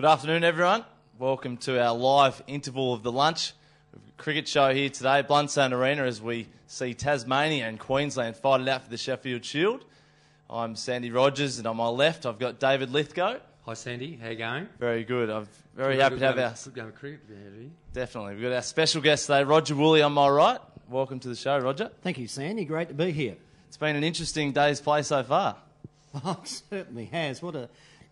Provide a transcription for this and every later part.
Good afternoon, everyone. Welcome to our live interval of the lunch cricket show here today, Blundstone Arena, as we see Tasmania and Queensland fight it out for the Sheffield Shield. I'm Sandy Rogers, and on my left, I've got David Lithgow. Hi, Sandy. How you going? Very good. I'm very happy to have our... Good game of cricket, have you? Definitely. We've got our special guest today, Roger Woolley, on my right. Welcome to the show, Roger. Thank you, Sandy. Great to be here. It's been an interesting day's play so far. Oh, it certainly has.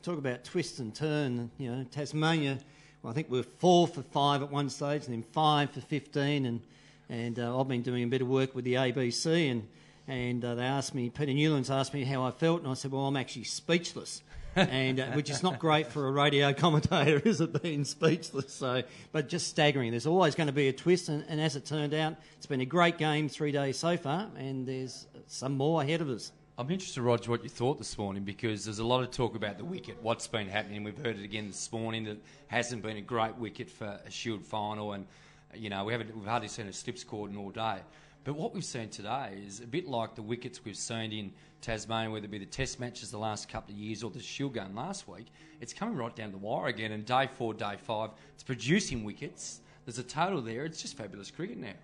Talk about twist and turn. You know, Tasmania, well, I think we were 4 for 5 at one stage and then 5 for 15. And I've been doing a bit of work with the ABC and they asked me, Peter Newlands asked me how I felt, and I said, well, I'm actually speechless. And which is not great for a radio commentator, is it, being speechless? So, but just staggering. There's always going to be a twist, and as it turned out, it's been a great game 3 days so far, and there's some more ahead of us. I'm interested, Roger, what you thought this morning, because there's a lot of talk about the wicket, what's been happening. We've heard it again this morning that it hasn't been a great wicket for a Shield final, and you know we've hardly seen a slip scored in all day. But what we've seen today is a bit like the wickets we've seen in Tasmania, whether it be the Test matches the last couple of years or the Shield game last week. It's coming right down the wire again, and day 4, day 5, it's producing wickets. There's a total there. It's just fabulous cricket now.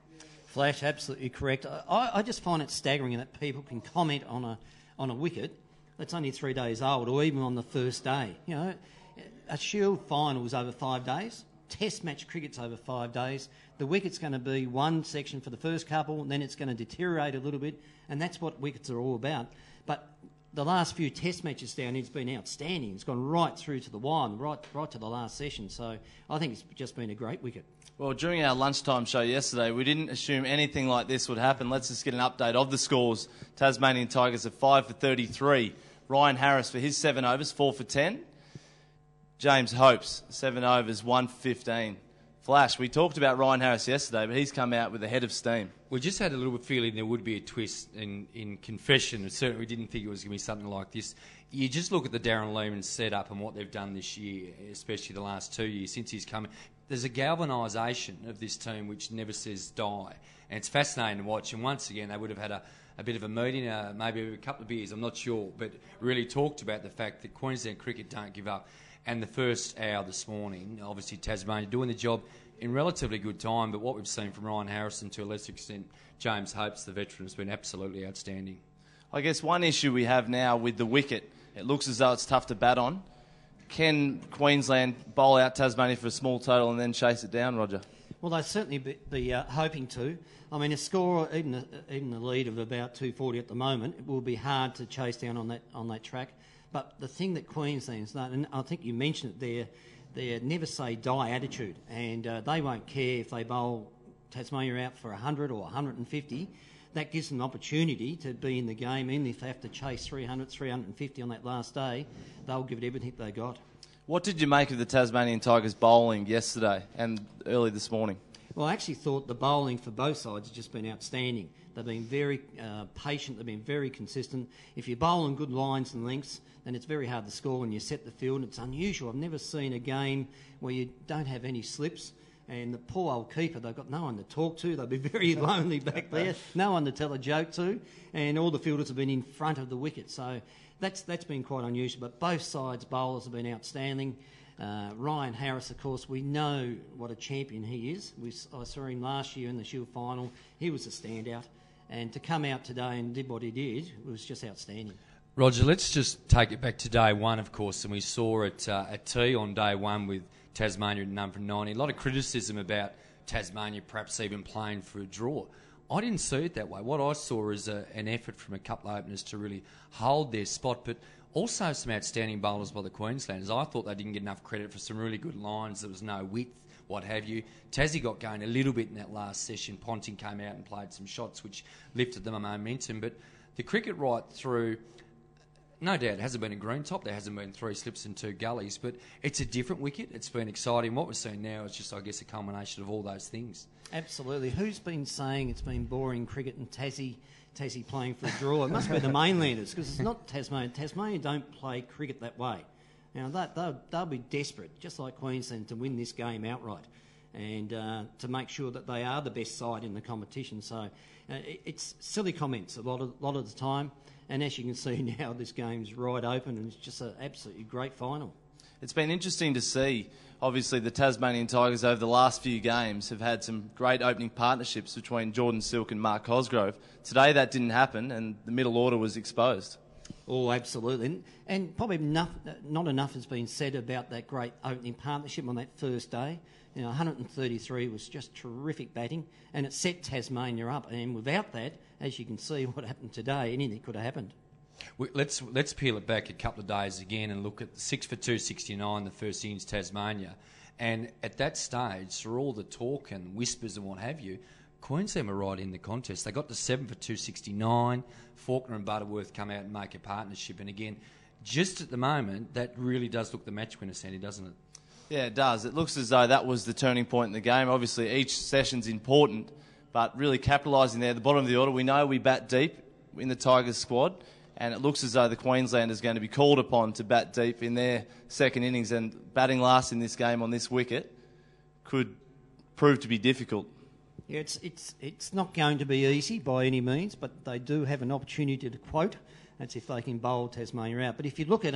Flash, absolutely correct. I just find it staggering that people can comment on a wicket that's only 3 days old, or even on the first day. You know, a Shield final is over 5 days. Test match cricket's over 5 days. The wicket's going to be one section for the first couple, and then it's going to deteriorate a little bit, and that's what wickets are all about. But the last few Test matches down here's been outstanding. It's gone right through to the wire, right to the last session. So I think it's just been a great wicket. Well, during our lunchtime show yesterday, we didn't assume anything like this would happen. Let's just get an update of the scores. Tasmanian Tigers are 5 for 33. Ryan Harris for his 7 overs, 4 for 10. James Hopes, 7 overs, 1 for 15. Flash, we talked about Ryan Harris yesterday, but he's come out with a head of steam. We just had a little bit feeling there would be a twist in confession, and certainly we didn't think it was going to be something like this. You just look at the Darren Lehmann setup and what they've done this year, especially the last 2 years since he's come in. There's a galvanisation of this team which never says die, and it's fascinating to watch. And once again, they would have had a bit of a meeting, maybe a couple of beers, I'm not sure, but really talked about the fact that Queensland cricket don't give up. And the first hour this morning, obviously Tasmania doing the job in relatively good time, but what we've seen from Ryan Harrison, to a lesser extent James Hopes, the veteran, has been absolutely outstanding. I guess one issue we have now with the wicket, it looks as though it's tough to bat on. Can Queensland bowl out Tasmania for a small total and then chase it down, Roger? Well, they'd certainly be hoping to. I mean, a score, even the lead of about 240 at the moment, it will be hard to chase down on that track. But the thing that Queensland's done, and I think you mentioned it, their never say die attitude, and they won't care if they bowl Tasmania out for 100 or 150. That gives them an opportunity to be in the game, even if they have to chase 300, 350 on that last day, they'll give it everything they got. What did you make of the Tasmanian Tigers bowling yesterday and early this morning? Well, I actually thought the bowling for both sides has just been outstanding. They've been very patient, they've been very consistent. If you bowl on good lines and lengths, then it's very hard to score when you set the field. It's unusual. I've never seen a game where you don't have any slips. And the poor old keeper, they've got no one to talk to. They'll be very lonely back there, no one to tell a joke to. And all the fielders have been in front of the wicket. So that's been quite unusual. But both sides' bowlers have been outstanding. Ryan Harris, of course, we know what a champion he is. I saw him last year in the Shield final. He was a standout. And to come out today and did what he did was just outstanding. Roger, let's just take it back to day 1, of course, and we saw it at T on day 1 with Tasmania at number 90. A lot of criticism about Tasmania perhaps even playing for a draw. I didn't see it that way. What I saw is an effort from a couple of openers to really hold their spot, but also some outstanding bowlers by the Queenslanders. I thought they didn't get enough credit for some really good lines. There was no width, what have you. Tassie got going a little bit in that last session. Ponting came out and played some shots which lifted them a momentum, but the cricket right through... No doubt it hasn't been a green top, there hasn't been 3 slips and 2 gullies, but it's a different wicket. It's been exciting. What we're seeing now is just, I guess, a culmination of all those things. Absolutely. Who's been saying it's been boring cricket and Tassie playing for a draw? It must be the mainlanders, because it's not Tasmania. Tasmania don't play cricket that way. Now, they'll be desperate, just like Queensland, to win this game outright and to make sure that they are the best side in the competition. So it's silly comments a lot of the time. And as you can see now, this game's right open, and it's just an absolutely great final. It's been interesting to see. Obviously, the Tasmanian Tigers over the last few games have had some great opening partnerships between Jordan Silk and Mark Cosgrove. Today that didn't happen and the middle order was exposed. Oh, absolutely. And probably not enough has been said about that great opening partnership on that first day. 133 was just terrific batting, and it set Tasmania up. And without that, as you can see what happened today, anything could have happened. Let's peel it back a couple of days again and look at 6 for 269, the first innings Tasmania. And at that stage, through all the talk and whispers and what have you, Queensland were right in the contest. They got to 7 for 269. Faulkner and Butterworth come out and make a partnership. And again, just at the moment, that really does look the match winner, Sandy, doesn't it? Yeah, it does. It looks as though that was the turning point in the game. Obviously, each session's important, but really capitalising there at the bottom of the order. We know we bat deep in the Tigers squad, and it looks as though the Queenslanders are going to be called upon to bat deep in their second innings, and batting last in this game on this wicket could prove to be difficult. Yeah, it's not going to be easy by any means, but they do have an opportunity to quote. That's if they can bowl Tasmania out. But if you look at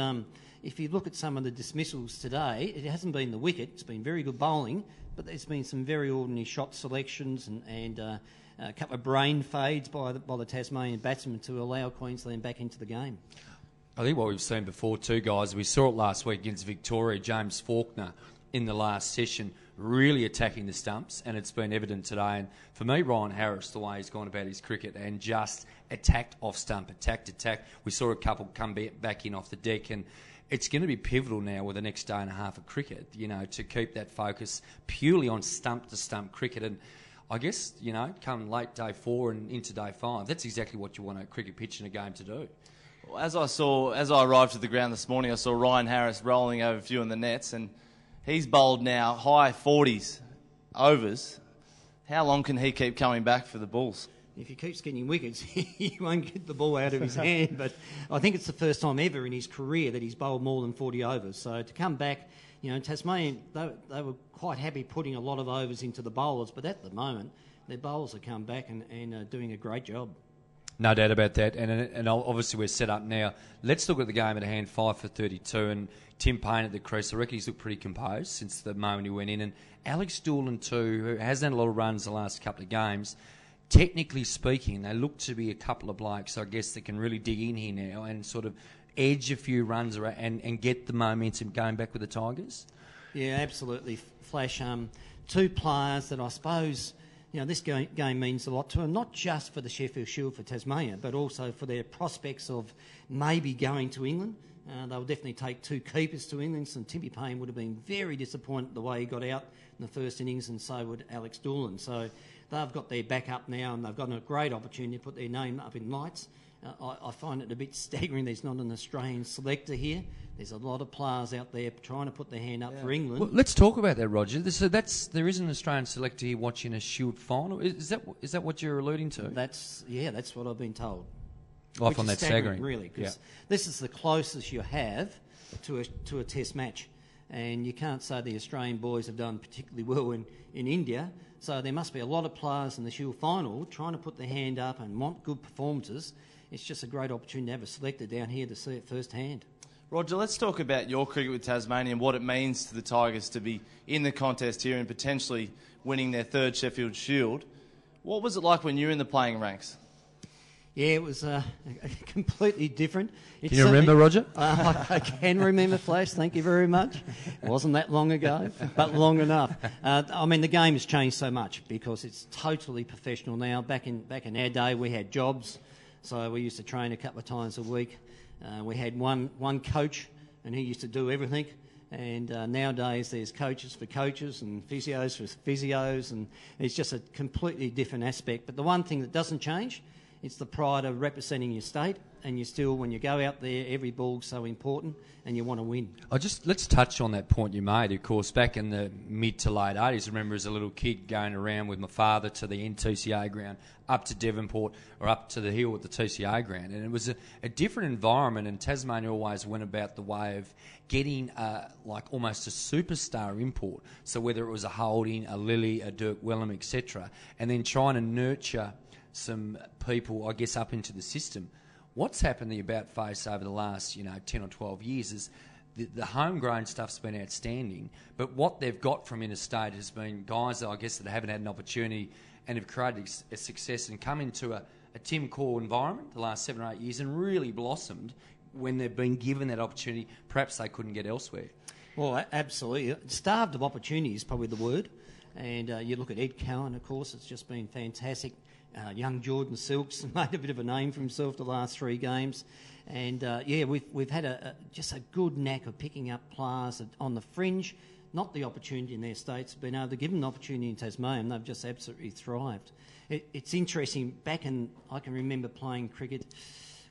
some of the dismissals today, it hasn't been the wicket. It's been very good bowling, but there's been some very ordinary shot selections and a couple of brain fades by the Tasmanian batsmen to allow Queensland back into the game. I think what we've seen before too, guys, we saw it last week against Victoria, James Faulkner in the last session really attacking the stumps, and it's been evident today. And for me, Ryan Harris, the way he's gone about his cricket and just attacked off stump, attacked. We saw a couple come back in off the deck, and it's going to be pivotal now with the next day and a half of cricket, to keep that focus purely on stump-to-stump cricket. And I guess, come late day 4 and into day 5, that's exactly what you want a cricket pitch in a game to do. Well, as I arrived to the ground this morning, I saw Ryan Harris rolling over a few in the nets, and he's bowled now high 40s overs. How long can he keep coming back for the Bulls? If he keeps getting wickets, he won't get the ball out of his hand. But I think it's the first time ever in his career that he's bowled more than 40 overs. So to come back, Tasmania, they were quite happy putting a lot of overs into the bowlers. But at the moment, their bowlers have come back and are doing a great job. No doubt about that. And obviously we're set up now. Let's look at the game at hand, 5 for 32. And Tim Payne at the crease, I reckon he's looked pretty composed since the moment he went in. And Alex Doolan too, who hasn't had a lot of runs the last couple of games. Technically speaking, they look to be a couple of blokes, I guess, that can really dig in here now and sort of edge a few runs and get the momentum going back with the Tigers. Yeah, absolutely, Flash. Two players that I suppose, this game means a lot to them, not just for the Sheffield Shield for Tasmania, but also for their prospects of maybe going to England. They'll definitely take two keepers to England, and Timmy Payne would have been very disappointed the way he got out in the first innings, and so would Alex Doolan. So they've got their back up now, and they've got a great opportunity to put their name up in lights. I find it a bit staggering there's not an Australian selector here. There's a lot of players out there trying to put their hand up for England. Well, let's talk about that, Roger. So there is an Australian selector here watching a Shield final. Is that what you're alluding to? That's what I've been told. I find that staggering, really, because this is the closest you have to a Test match, and you can't say the Australian boys have done particularly well in India. So there must be a lot of players in the Shield final trying to put their hand up and want good performances. It's just a great opportunity to have a selector down here to see it firsthand. Roger, let's talk about your cricket with Tasmania and what it means to the Tigers to be in the contest here and potentially winning their third Sheffield Shield. What was it like when you were in the playing ranks? Yeah, it was completely different. Can you remember, Roger? I can remember, Flash. Thank you very much. It wasn't that long ago, but long enough. The game has changed so much because it's totally professional now. Back in our day, we had jobs, so we used to train a couple of times a week. We had one coach, and he used to do everything. And nowadays, there's coaches for coaches and physios for physios, and it's just a completely different aspect. But the one thing that doesn't change, it's the pride of representing your state, and you still, when you go out there, every ball's so important, and you want to win. Let's touch on that point you made. Of course, back in the mid to late 80s, I remember as a little kid going around with my father to the NTCA ground, up to Devonport, or up to the hill at the TCA ground, and it was a different environment, and Tasmania always went about the way of getting almost a superstar import. So whether it was a Holding, a Lilly, a Dirk Wellham, etc., and then trying to nurture some people, I guess, up into the system. What's happened the about face over the last, 10 or 12 years is the homegrown stuff's been outstanding, but what they've got from interstate has been guys that I guess that haven't had an opportunity and have created a success and come into a Tim Core environment the last 7 or 8 years and really blossomed when they've been given that opportunity perhaps they couldn't get elsewhere. Well, absolutely. Starved of opportunity is probably the word. And you look at Ed Cowan, of course, it's just been fantastic. Young Jordan Silks made a bit of a name for himself the last 3 games. And, we've had just a good knack of picking up players on the fringe, not the opportunity in their states, been able to give them an opportunity in Tasmania, and they've just absolutely thrived. It's interesting, I can remember playing cricket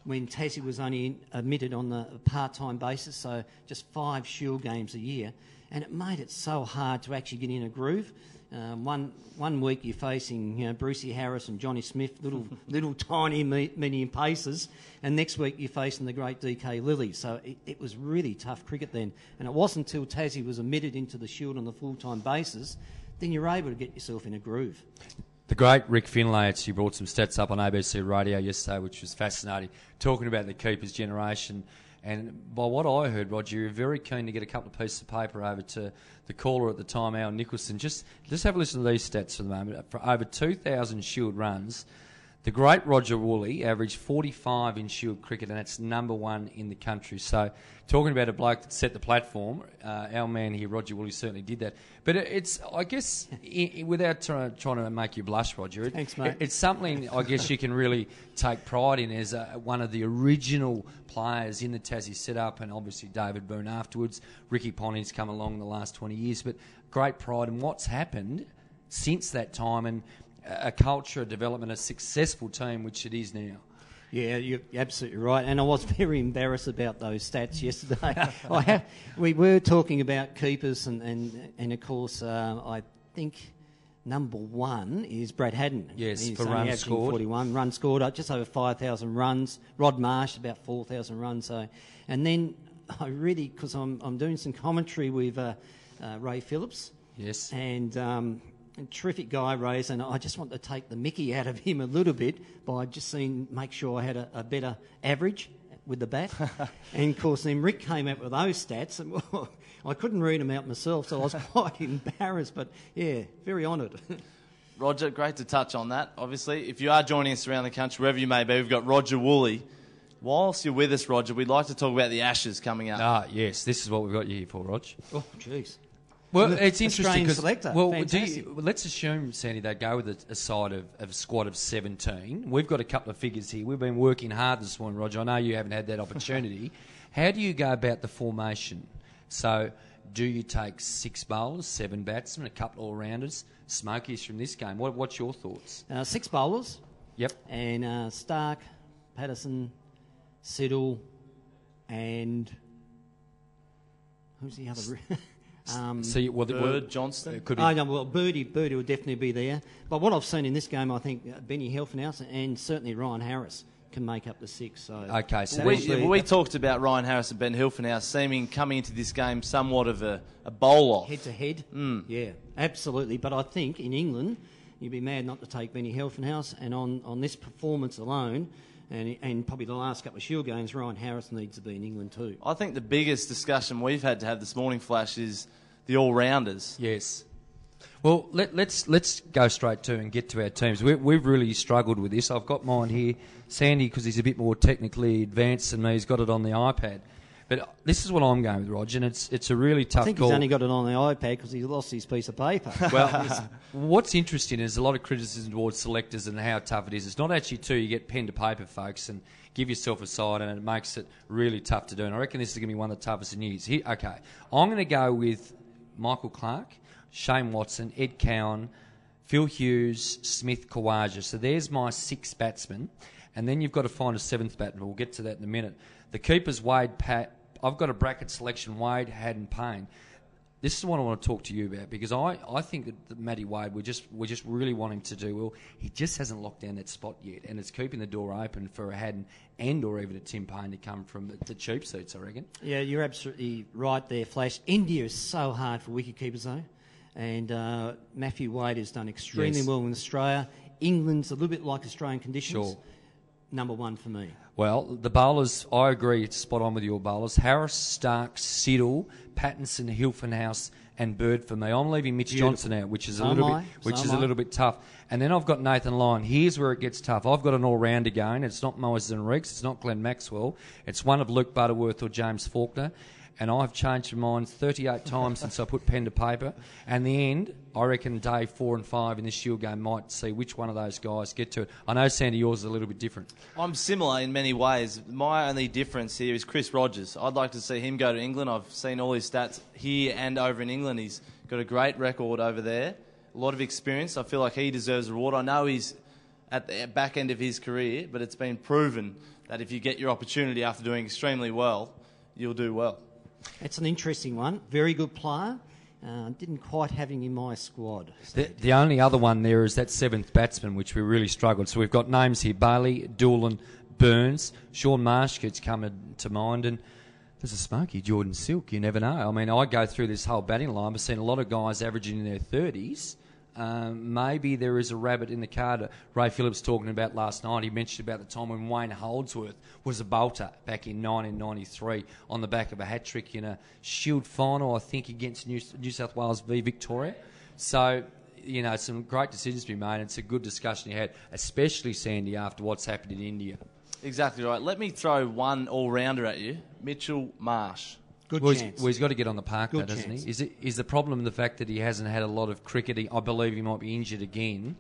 when Tassie was only admitted on the part-time basis, so just 5 Shield games a year, and it made it so hard to actually get in a groove. One week you're facing Brucey Harris and Johnny Smith, little tiny medium pacers, and next week you're facing the great DK Lilly. So it was really tough cricket then, and it wasn't until Tassie was admitted into the Shield on the full-time basis then you're able to get yourself in a groove. The great Rick Finlay actually brought some stats up on ABC Radio yesterday, which was fascinating, talking about the keepers generation. And by what I heard, Roger, you're very keen to get a couple of pieces of paper over to the caller at the time, Al Nicholson. Just have a listen to these stats for the moment. For over 2,000 Shield runs, the great Roger Woolley averaged 45 in Shield cricket, and that's number 1 in the country. So, talking about a bloke that set the platform, our man here, Roger Woolley, certainly did that. But it's, I guess, without trying to make you blush, Roger, thanks, mate. It's something I guess you can really take pride in as one of the original players in the Tassie setup, and obviously David Boone afterwards. Ricky Ponting's come along the last 20 years, but great pride in what's happened since that time, and a culture, a development, a successful team, which it is now. Yeah, you're absolutely right. And I was very embarrassed about those stats yesterday. We were talking about keepers, and of course, I think number 1 is Brad Haddon. Yes, he's for runs scored. 41 runs scored, just over 5,000 runs. Rod Marsh, about 4,000 runs. So, and then I really, because I'm doing some commentary with Ray Phillips. Yes. And a terrific guy, Ray's, and I just want to take the mickey out of him a little bit by just make sure I had a better average with the bat. And of course, then Rick came out with those stats, and I couldn't read them out myself, so I was quite embarrassed. But yeah, very honoured. Roger, great to touch on that. Obviously, if you are joining us around the country, wherever you may be, we've got Roger Woolley. Whilst you're with us, Roger, we'd like to talk about the Ashes coming up. Ah, yes, this is what we've got you here for, Rog. Oh, jeez. Well, it's interesting because let's assume, Sandy, they go with a side of a squad of 17. We've got a couple of figures here. We've been working hard this morning, Roger. I know you haven't had that opportunity. How do you go about the formation? So, do you take 6 bowlers, 7 batsmen, a couple of all-rounders, smokies from this game? What's your thoughts? 6 bowlers. Yep. And Stark, Patterson, Siddle, and who's the other? Bird, Johnston? Could be. Oh, no, well, Birdie will definitely be there. But what I've seen in this game, I think Benny Helfenhaus and certainly Ryan Harris can make up the 6. So okay, so we talked about Ryan Harris and Ben Hilfenhaus coming into this game somewhat of a bowl-off. Head-to-head? Yeah, absolutely. But I think in England, you'd be mad not to take Benny Helfenhaus, and on this performance alone, and probably the last couple of Shield games, Ryan Harris needs to be in England too. I think the biggest discussion we've had to have this morning, Flash, is the all-rounders. Yes. Well, let's go straight to and get to our teams. We've really struggled with this. I've got mine here. Sandy, because he's a bit more technically advanced than me, he's got it on the iPad. But this is what I'm going with, Roger, and it's a really tough call. I think he's only got it on the iPad because he lost his piece of paper. Well, what's interesting is a lot of criticism towards selectors and how tough it is. It's not actually two. You get pen to paper, folks, and give yourself a side, and it makes it really tough to do. And I reckon this is going to be one of the toughest in years. Okay, I'm going to go with Michael Clark, Shane Watson, Ed Cowan, Phil Hughes, Smith, Khawaja. So there's my 6 batsmen. And then you've got to find a 7th batsman. We'll get to that in a minute. The keepers, Wade, Pat. I've got a bracket selection, Wade, Haddon, Payne. This is what I want to talk to you about, because I think that Matty Wade, we just really want him to do well. He just hasn't locked down that spot yet, and it's keeping the door open for a Haddon and or even a Tim Payne to come from the cheap seats, I reckon. Yeah, you're absolutely right there, Flash. India is so hard for wicketkeepers, though. And Matthew Wade has done extremely well in Australia. England's a little bit like Australian conditions. Sure. number one for me. Well, the bowlers, I agree, it's spot on with your bowlers. Harris, Stark, Siddle, Pattinson, Hilfenhaus, and Bird for me. I'm leaving Mitch Johnson out, which is a little bit tough. And then I've got Nathan Lyon. Here's where it gets tough. I've got an all-rounder going. It's not Moses and Reeks. It's not Glenn Maxwell. It's one of Luke Butterworth or James Faulkner. And I've changed my mind 38 times since I put pen to paper. And the end, I reckon day 4 and 5 in this Shield game might see which one of those guys get to it. I know, Sandy, yours is a little bit different. I'm similar in many ways. My only difference here is Chris Rogers. I'd like to see him go to England. I've seen all his stats here and over in England. He's got a great record over there, a lot of experience. I feel like he deserves a reward. I know he's at the back end of his career, but it's been proven that if you get your opportunity after doing extremely well, you'll do well. It's an interesting one. Very good player. Didn't quite have him in my squad. The only other one there is that 7th batsman, which we really struggled. So we've got names here: Bailey, Doolan, Burns, Sean Marsh gets coming to mind, and there's a smoky Jordan Silk. You never know. I mean, I go through this whole batting line. I've seen a lot of guys averaging in their 30s. Maybe there is a rabbit in the card. Ray Phillips talking about last night. He mentioned about the time when Wayne Holdsworth was a bolter back in 1993 on the back of a hat-trick in a Shield final, I think, against New South Wales v Victoria. So, you know, some great decisions to be made. It's a good discussion you had, especially, Sandy, after what's happened in India. Exactly right. Let me throw one all-rounder at you. Mitchell Marsh. Good chance. He's got to get on the park, though, Good doesn't chance. he? Is the problem the fact that he hasn't had a lot of cricket? I believe he might be injured again.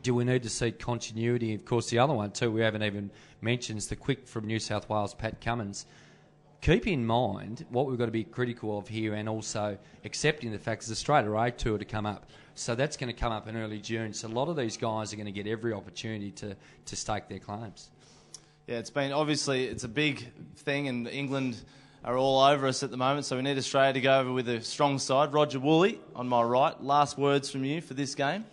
Do we need to see continuity? Of course, the other one, too, we haven't even mentioned, is the quick from New South Wales, Pat Cummins. Keep in mind what we've got to be critical of here, and also accepting the fact there's a Australia A tour to come up. So that's going to come up in early June. So a lot of these guys are going to get every opportunity to stake their claims. Yeah, it's a big thing, and England are all over us at the moment, so we need Australia to go over with a strong side. Roger Woolley on my right. Last words from you for this game?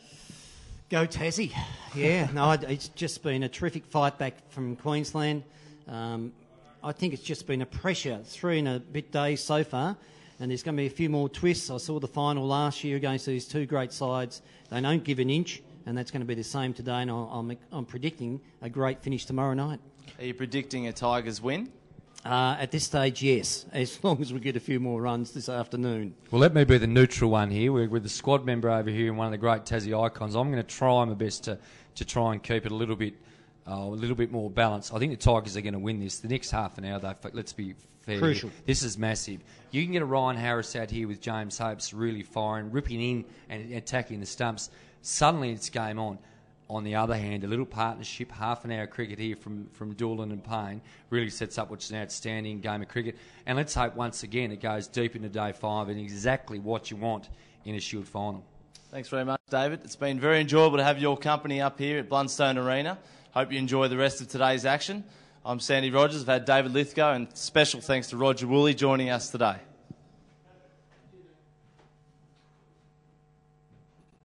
Go Tassie. Yeah, no, it's just been a terrific fight back from Queensland. I think it's just been a pressure, 3 and a bit days so far, and there's going to be a few more twists. I saw the final last year against these two great sides. They don't give an inch, and that's going to be the same today, and I'm predicting a great finish tomorrow night. Are you predicting a Tigers win? At this stage, yes, as long as we get a few more runs this afternoon. Well, let me be the neutral one here. We're with the squad member over here and one of the great Tassie icons. I'm going to try my best to try and keep it a little bit more balanced. I think the Tigers are going to win this. The next half an hour, though, let's be fair. Crucial. This is massive. You can get a Ryan Harris out here with James Hopes really firing, ripping in and attacking the stumps. Suddenly it's game on. On the other hand, a little partnership, half an hour cricket here from Doolan and Payne really sets up what's an outstanding game of cricket. And let's hope once again it goes deep into day 5 and exactly what you want in a Shield final. Thanks very much, David. It's been very enjoyable to have your company up here at Blundstone Arena. Hope you enjoy the rest of today's action. I'm Sandy Rogers. I've had David Lithgow, and special thanks to Roger Woolley joining us today.